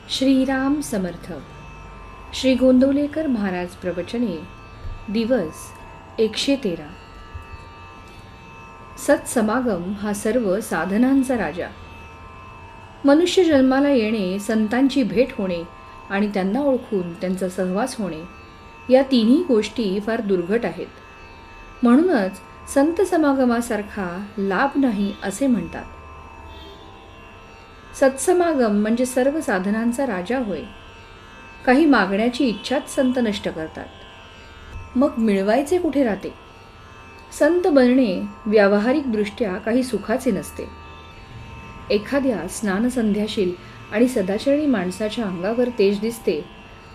श्रीराम समर्थ. श्री गोंदवलेकर महाराज प्रवचने. दिवस 113. सत्समागम हा सर्व साधनांचा राजा. मनुष्य जन्माला येणे, संतांची भेट होणे आणि त्यांना ओळखून त्यांचा सहवास होणे या तिन्ही गोष्टी फार दुर्घट आहेत. म्हणूनच संत समागमासारखा लाभ नाही असे म्हणतात. सत्समागम म्हणजे सर्व साधनांचा राजा होय. काही मागण्याची इच्छाच संत नष्ट करतात. मग मिळवायचे कुठे राहते? संत बनणे व्यावहारिकदृष्ट्या काही सुखाचे नसते. एखाद्या स्नानसंध्याशील आणि सदाचरणी माणसाच्या अंगावर तेज दिसते,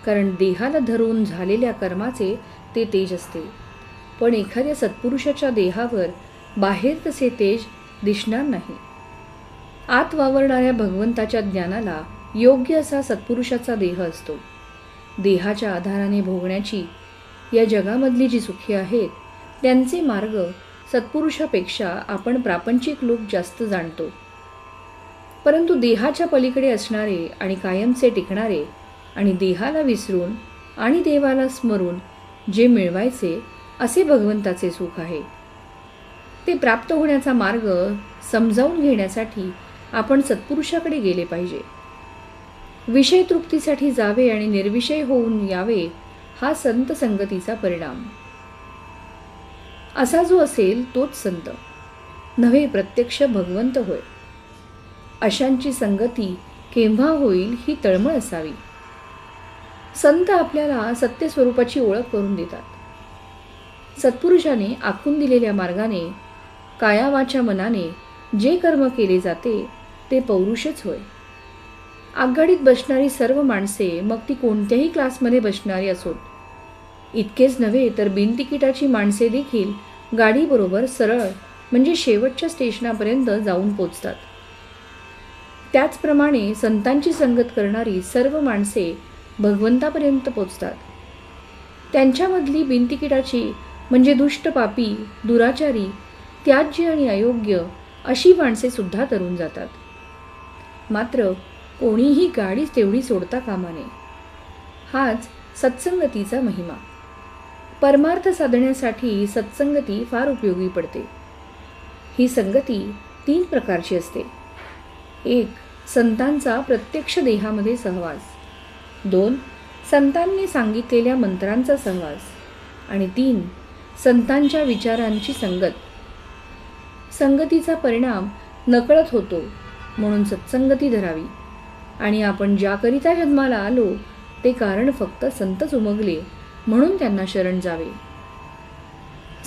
कारण देहाला धरून झालेल्या कर्माचे ते तेज असते. पण एखाद्या सत्पुरुषाच्या देहावर बाहेर तसे तेज दिसणार नाही. आत वावरणाऱ्या भगवंताच्या ज्ञानाला योग्य असा सत्पुरुषाचा देह असतो. देहाच्या आधाराने भोगण्याची या जगामधली जी सुखे आहेत, त्यांचे मार्ग सत्पुरुषापेक्षा आपण प्रापंचिक लोक जास्त जाणतो. परंतु देहाच्या पलीकडे असणारे आणि कायमचे टिकणारे आणि देहाला विसरून आणि देवाला स्मरून जे मिळवायचे असे भगवंताचे सुख आहे. ते प्राप्त होण्याचा मार्ग समजावून घेण्यासाठी आपण सत्पुरुषाकडे गेले पाहिजे. विषय तृप्तीसाठी जावे आणि निर्विषय होऊन यावे हा संत संगतीचा परिणाम. असा जो असेल तोच संत नव्हे, प्रत्यक्ष भगवंत होय. अशांची संगती केव्हा होईल ही तळमळ असावी. संत आपल्याला सत्य स्वरूपाची ओळख करून देतात. सत्पुरुषाने आखून दिलेल्या मार्गाने कायावाच्या मनाने जे कर्म केले जाते ते पौरुषच होय. आघाडीत बसणारी सर्व माणसे, मग ती कोणत्याही क्लासमध्ये बसणारी असोत, इतकेच नव्हे तर बिनतिकिटाची माणसे देखील गाडीबरोबर सरळ म्हणजे शेवटच्या स्टेशनापर्यंत जाऊन पोचतात. त्याचप्रमाणे संतांची संगत करणारी सर्व माणसे भगवंतापर्यंत पोचतात. त्यांच्यामधली बिनतिकिटाची म्हणजे दुष्ट, पापी, दुराचारी, त्याज्य आणि अयोग्य अशी माणसे सुद्धा तरून जातात. मात्र कोणीही गाडी तेवढी सोडता कामा नये. हाच सत्संगतीचा महिमा. परमार्थ साधण्यासाठी सत्संगती फार उपयोगी पडते. ही संगती 3 प्रकारची असते. 1. संतांचा प्रत्यक्ष देहामध्ये सहवास. 2. संतांनी सांगितलेल्या मंत्रांचा सहवास. आणि 3. संतांच्या विचारांची संगत. संगतीचा परिणाम नकळत होतो, म्हणून सत्संगती धरावी. आणि आपण ज्याकरिता जन्माला आलो ते कारण फक्त संतच उमगले म्हणून त्यांना शरण जावे.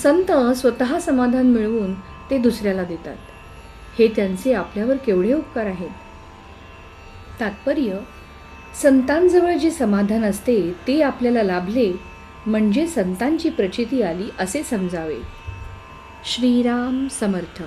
संत स्वतः समाधान मिळवून ते दुसऱ्याला देतात. हे त्यांचे आपल्यावर केवढे उपकार आहेत. तात्पर्य, संतांजवळ जे समाधान असते ते आपल्याला लाभले म्हणजे संतांची प्रचिती आली असे समजावे. श्रीराम समर्थ.